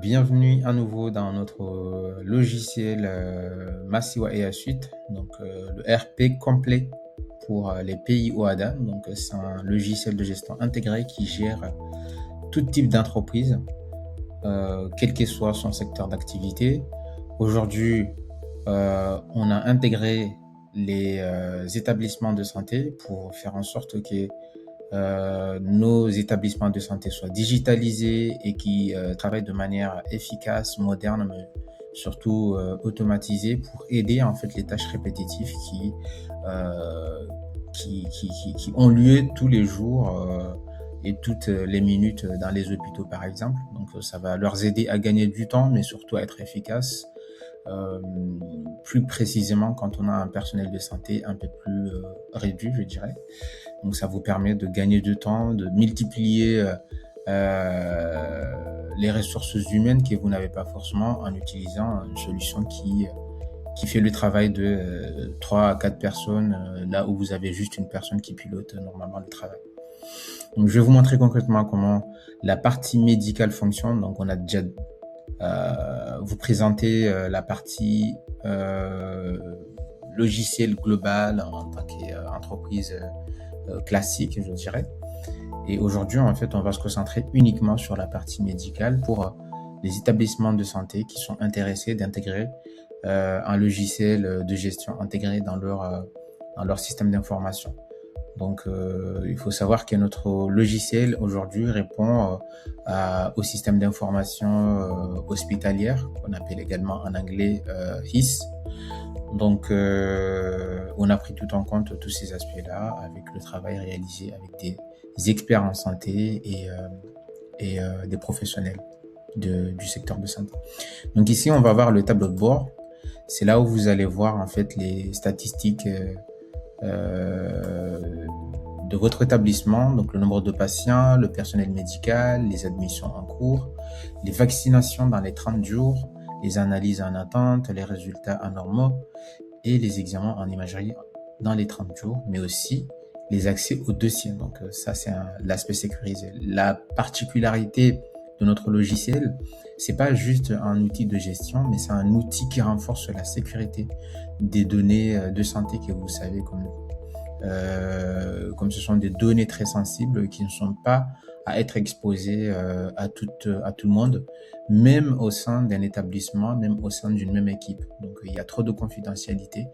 Bienvenue à nouveau dans notre logiciel Masiwa AI Suite, donc le RP complet pour les pays OADA. Donc c'est un logiciel de gestion intégré qui gère tout type d'entreprise, quel que soit son secteur d'activité. Aujourd'hui, on a intégré les établissements de santé pour faire en sorte que nos établissements de santé soient digitalisés et qui travaillent de manière efficace, moderne, mais surtout automatisée pour aider en fait les tâches répétitives euh, qui ont lieu tous les jours et toutes les minutes dans les hôpitaux par exemple. Donc ça va leur aider à gagner du temps, mais surtout à être efficaces. Euh, Plus précisément quand on a un personnel de santé un peu plus réduit, je dirais. Donc ça vous permet de gagner du temps, de multiplier les ressources humaines que vous n'avez pas forcément en utilisant une solution qui fait le travail de 3 à 4 personnes, là où vous avez juste une personne qui pilote normalement le travail. Donc je vais vous montrer concrètement comment la partie médicale fonctionne. Donc on a déjà vous présenter la partie logiciel global en tant qu'entreprise classique, je dirais. Et aujourd'hui, en fait, on va se concentrer uniquement sur la partie médicale pour les établissements de santé qui sont intéressés d'intégrer un logiciel de gestion intégré dans leur système d'information. Donc, il faut savoir que notre logiciel aujourd'hui répond au système d'information hospitalière, qu'on appelle également en anglais HIS. Donc, on a pris tout en compte tous ces aspects-là avec le travail réalisé avec des experts en santé et des professionnels du secteur de santé. Donc ici, on va voir le tableau de bord. C'est là où vous allez voir en fait les statistiques de votre établissement, donc le nombre de patients, le personnel médical, les admissions en cours, les vaccinations dans les 30 jours, les analyses en attente, les résultats anormaux et les examens en imagerie dans les 30 jours, mais aussi les accès aux dossiers. Donc ça, c'est l'aspect sécurisé. La particularité de notre logiciel, c'est pas juste un outil de gestion, mais c'est un outil qui renforce la sécurité des données de santé que vous savez comme ce sont des données très sensibles qui ne sont pas à être exposées à tout le monde, même au sein d'un établissement, même au sein d'une même équipe. Donc il y a trop de confidentialité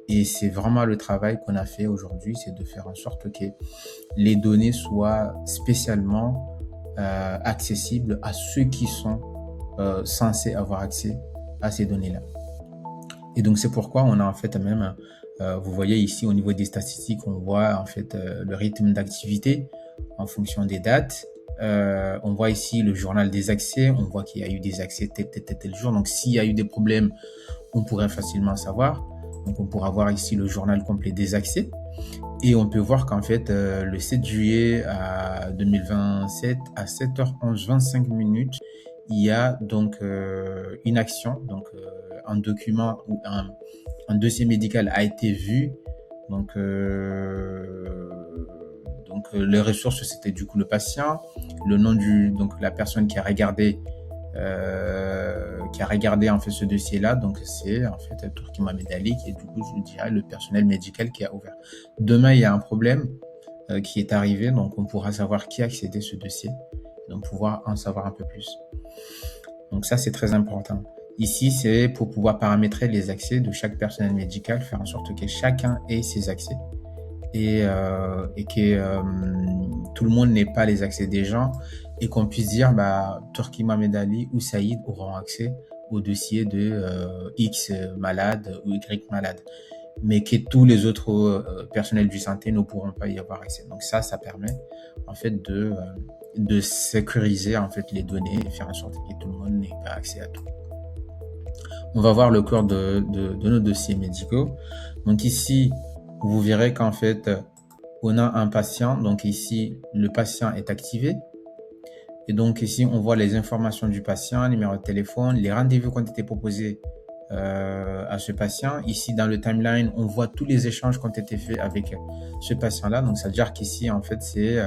et c'est vraiment le travail qu'on a fait aujourd'hui, c'est de faire en sorte que les données soient spécialement accessibles à ceux qui sont censés avoir accès à ces données-là. Et donc c'est pourquoi on a en fait même vous voyez ici au niveau des statistiques, on voit en fait le rythme d'activité en fonction des dates. On voit ici le journal des accès, on voit qu'il y a eu des accès tel jour. Donc s'il y a eu des problèmes, on pourrait facilement savoir. Donc on pourra voir ici le journal complet des accès. Et on peut voir qu'en fait, le 7 juillet 2027, à 7h11, 25 minutes, il y a donc une action, donc un document ou un dossier médical a été vu. Donc les ressources, c'était du coup le patient, le nom donc la personne qui a regardé en fait ce dossier-là. Donc c'est en fait Turki Mohamed Ali qui est du coup, je dirais, le personnel médical qui a ouvert. Demain, il y a un problème qui est arrivé, donc on pourra savoir qui a accédé à ce dossier, donc pouvoir en savoir un peu plus. Donc ça, c'est très important. Ici, c'est pour pouvoir paramétrer les accès de chaque personnel médical, faire en sorte que chacun ait ses accès et que tout le monde n'ait pas les accès des gens et qu'on puisse dire Turki Mohamed Ali ou Saïd auront accès au dossier de X malade ou Y malade, mais que tous les autres personnels du santé ne pourront pas y avoir accès. Donc ça permet en fait de sécuriser en fait les données et faire en sorte que tout le monde n'ait pas accès à tout. On va voir le cœur de nos dossiers médicaux. Donc ici, vous verrez qu'en fait, on a un patient. Donc ici, le patient est activé. Et donc ici, on voit les informations du patient, numéro de téléphone, les rendez-vous qui ont été proposés à ce patient. Ici, dans le timeline, on voit tous les échanges qui ont été faits avec ce patient-là. Donc ça veut dire qu'ici, en fait, c'est,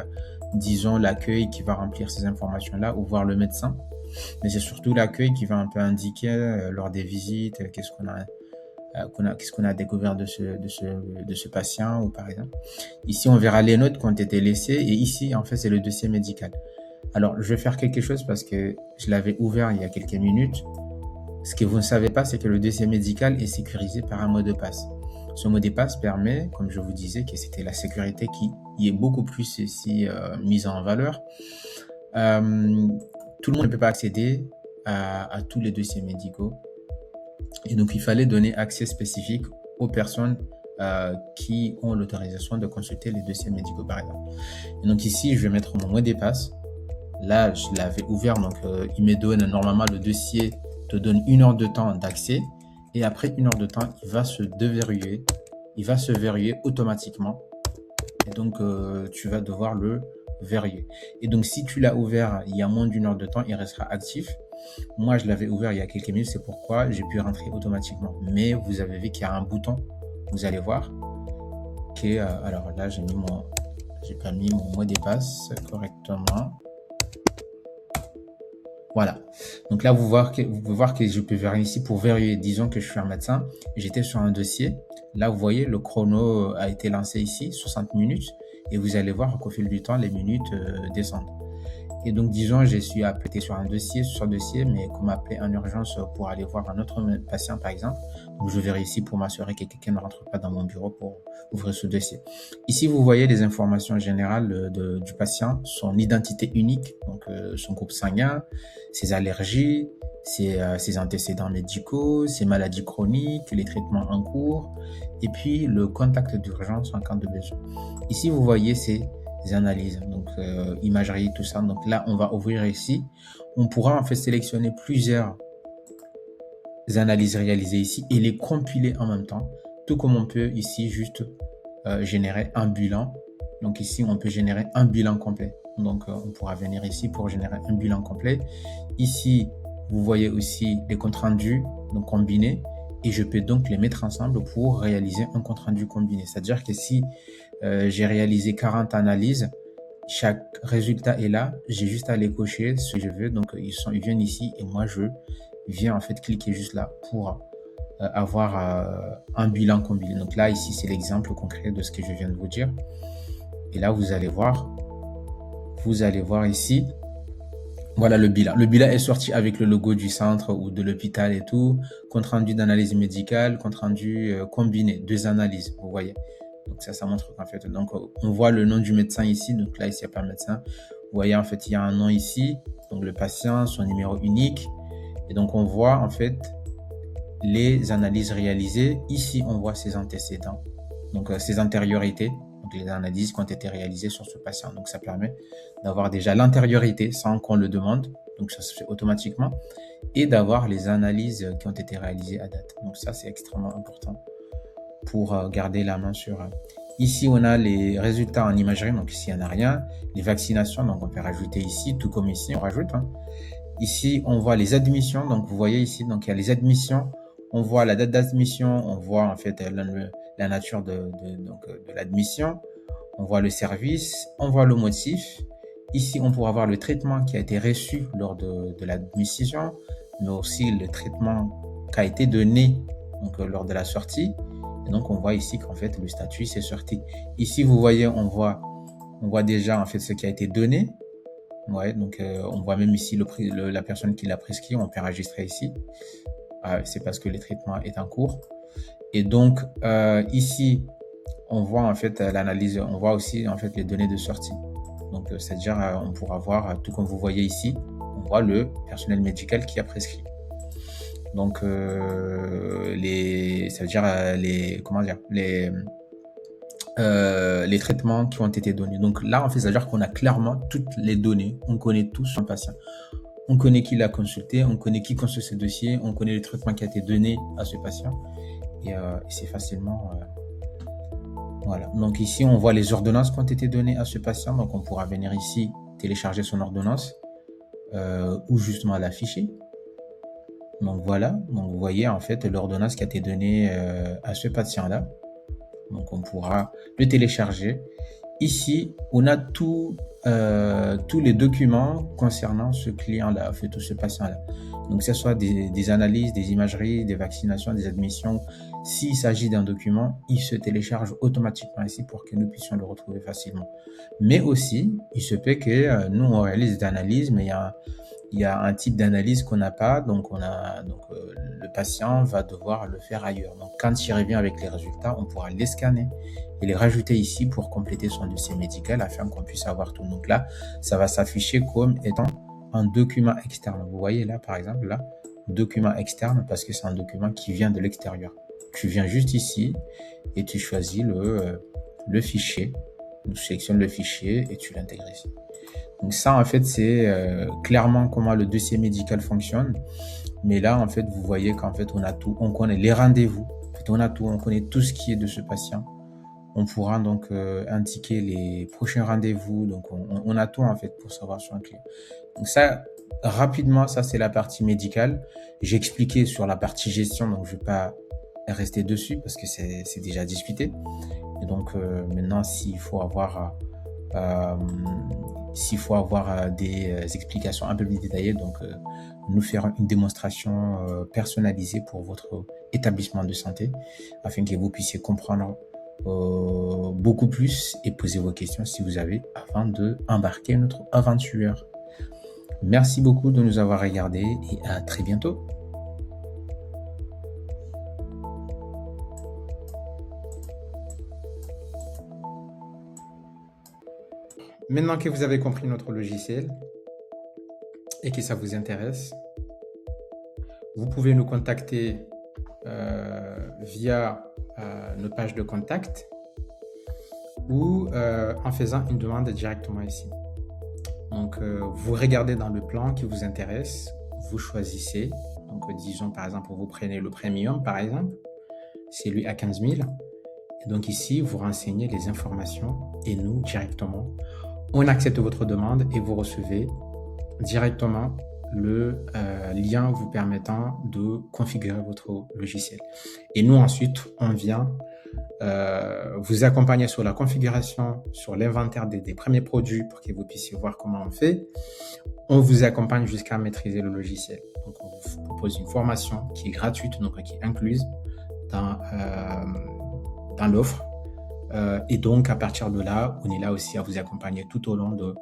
disons, l'accueil qui va remplir ces informations-là ou voir le médecin. Mais c'est surtout l'accueil qui va un peu indiquer lors des visites, qu'est-ce qu'on a découvert de ce patient, ou par exemple. Ici, on verra les notes qui ont été laissées, et ici, en fait, c'est le dossier médical. Alors, je vais faire quelque chose parce que je l'avais ouvert il y a quelques minutes. Ce que vous ne savez pas, c'est que le dossier médical est sécurisé par un mot de passe. Ce mot de passe permet, comme je vous disais, que c'était la sécurité qui y est beaucoup plus ici mise en valeur. Tout le monde ne peut pas accéder à tous les dossiers médicaux. Et donc, il fallait donner accès spécifique aux personnes qui ont l'autorisation de consulter les dossiers médicaux, par exemple. Et donc ici, je vais mettre mon mot de passe. Là, je l'avais ouvert, donc il me donne normalement le dossier te donne 1 heure de temps d'accès, et après 1 heure de temps, il va se déverrouiller, il va se verrouiller automatiquement, et donc tu vas devoir le verrouiller. Et donc si tu l'as ouvert il y a moins d'1 heure de temps, il restera actif. Moi, je l'avais ouvert il y a quelques minutes, c'est pourquoi j'ai pu rentrer automatiquement. Mais vous avez vu qu'il y a un bouton, vous allez voir, que alors là, j'ai pas mis mon mot de passe correctement. Voilà. Donc là, vous pouvez voir que je peux verrouiller ici pour verrouiller. Disons que je suis un médecin, j'étais sur un dossier. Là, vous voyez, le chrono a été lancé ici, 60 minutes. Et vous allez voir qu'au fil du temps, les minutes descendent. Et donc, disons, je suis appelé sur un dossier, mais qu'on m'a appelé en urgence pour aller voir un autre patient, par exemple. Donc, je verrai ici pour m'assurer que quelqu'un ne rentre pas dans mon bureau pour ouvrir ce dossier. Ici, vous voyez les informations générales du patient, son identité unique, donc son groupe sanguin, ses allergies, ses antécédents médicaux, ses maladies chroniques, les traitements en cours, et puis le contact d'urgence en cas de besoin. Ici, vous voyez ces analyses, donc imagerie, tout ça. Donc là, on va ouvrir ici. On pourra en fait sélectionner plusieurs analyses réalisées ici et les compiler en même temps, tout comme on peut ici juste générer un bilan. Donc ici, on peut générer un bilan complet. Donc on pourra venir ici pour générer un bilan complet. Ici, vous voyez aussi les comptes rendus donc combinés, et je peux donc les mettre ensemble pour réaliser un compte rendu combiné. C'est-à-dire que si j'ai réalisé 40 analyses, chaque résultat est là, j'ai juste à les cocher ce que je veux. Donc ils viennent ici, et moi je viens en fait cliquer juste là pour avoir un bilan combiné. Donc là, ici, c'est l'exemple concret de ce que je viens de vous dire. Et là, vous allez voir ici, voilà le bilan. Le bilan est sorti avec le logo du centre ou de l'hôpital et tout. Compte rendu d'analyse médicale, compte rendu combiné, 2 analyses, vous voyez. Donc ça montre qu'en fait, donc on voit le nom du médecin ici. Donc là, ici, il n'y a pas de médecin. Vous voyez, en fait, il y a un nom ici. Donc le patient, son numéro unique. Et donc on voit en fait les analyses réalisées. Ici, on voit ses antécédents, donc ses antériorités, donc les analyses qui ont été réalisées sur ce patient. Donc ça permet d'avoir déjà l'antériorité sans qu'on le demande, donc ça se fait automatiquement, et d'avoir les analyses qui ont été réalisées à date. Donc ça, c'est extrêmement important pour garder la main sur... Ici, on a les résultats en imagerie, donc ici, il n'y en a rien. Les vaccinations, donc on peut rajouter ici, tout comme ici, on rajoute. Ici, on voit les admissions, donc vous voyez ici, donc il y a les admissions, on voit la date d'admission, on voit en fait la nature de l'admission, on voit le service, on voit le motif. Ici, on pourra voir le traitement qui a été reçu lors de l'admission, mais aussi le traitement qui a été donné donc, lors de la sortie. Et donc, on voit ici qu'en fait, le statut, c'est sorti. Ici, vous voyez, on voit déjà en fait ce qui a été donné. Ouais, donc on voit même ici la personne qui l'a prescrit, on peut enregistrer ici. C'est parce que le traitement est en cours. Et donc ici, on voit en fait l'analyse, on voit aussi en fait les données de sortie. Donc c'est-à-dire on pourra voir, tout comme vous voyez ici, on voit le personnel médical qui a prescrit. Donc c'est-à-dire les traitements qui ont été donnés. Donc là, en fait, c'est-à-dire qu'on a clairement toutes les données. On connaît tout son patient. On connaît qui l'a consulté, on connaît qui consulte ce dossier, on connaît le traitement qui a été donné à ce patient. Et c'est facilement... voilà. Donc ici, on voit les ordonnances qui ont été données à ce patient. Donc on pourra venir ici, télécharger son ordonnance ou justement l'afficher. Donc voilà. Donc vous voyez en fait l'ordonnance qui a été donnée à ce patient-là. Donc on pourra le télécharger ici, on a tous les documents concernant ce client-là, en fait, tout ce patient-là. Donc, que ce soit des analyses, des imageries, des vaccinations, des admissions. S'il s'agit d'un document, il se télécharge automatiquement ici pour que nous puissions le retrouver facilement. Mais aussi, il se peut que nous, on réalise des analyses, mais il y a un type d'analyse qu'on n'a pas, donc le patient va devoir le faire ailleurs. Donc, quand il revient avec les résultats, on pourra les scanner et les rajouter ici pour compléter son dossier médical afin qu'on puisse avoir tout. Donc là, ça va s'afficher comme étant un document externe. Vous voyez là, par exemple, là, document externe parce que c'est un document qui vient de l'extérieur. Tu viens juste ici et tu choisis le fichier. Tu sélectionnes le fichier et tu l'intègres ici. Donc ça, en fait, c'est clairement comment le dossier médical fonctionne. Mais là, en fait, vous voyez qu'en fait, on a tout. On connaît les rendez-vous. En fait, on a tout. On connaît tout ce qui est de ce patient. On pourra donc indiquer les prochains rendez-vous. Donc, on a tout, en fait, pour savoir sur un client. Donc ça, rapidement, ça, c'est la partie médicale. J'ai expliqué sur la partie gestion, donc je ne vais pas rester dessus parce que c'est déjà discuté. Et donc, maintenant, s'il faut avoir des explications un peu plus détaillées, donc nous ferons une démonstration personnalisée pour votre établissement de santé afin que vous puissiez comprendre beaucoup plus et poser vos questions si vous avez avant de embarquer notre aventure. Merci beaucoup de nous avoir regardés et à très bientôt. Maintenant que vous avez compris notre logiciel et que ça vous intéresse, vous pouvez nous contacter via nos pages de contact ou en faisant une demande directement ici. Donc, vous regardez dans le plan qui vous intéresse, vous choisissez. Donc, disons par exemple, vous prenez le premium par exemple, c'est lui à 15 000. Et donc ici, vous renseignez les informations et nous, directement, on accepte votre demande et vous recevez directement le lien vous permettant de configurer votre logiciel. Et nous, ensuite, on vient vous accompagner sur la configuration, sur l'inventaire des premiers produits pour que vous puissiez voir comment on fait. On vous accompagne jusqu'à maîtriser le logiciel. Donc, on vous propose une formation qui est gratuite, donc qui est incluse dans l'offre. Et donc, à partir de là, on est là aussi à vous accompagner tout au long de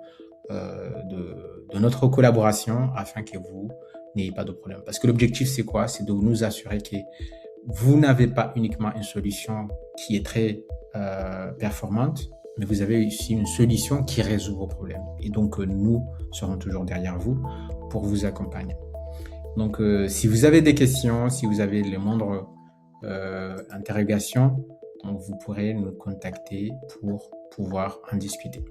notre collaboration afin que vous n'ayez pas de problème. Parce que l'objectif, c'est quoi? C'est de nous assurer que vous n'avez pas uniquement une solution qui est très performante, mais vous avez aussi une solution qui résout vos problèmes. Et donc, nous serons toujours derrière vous pour vous accompagner. Donc, si vous avez des questions, si vous avez les moindres interrogations, donc vous pourrez nous contacter pour pouvoir en discuter.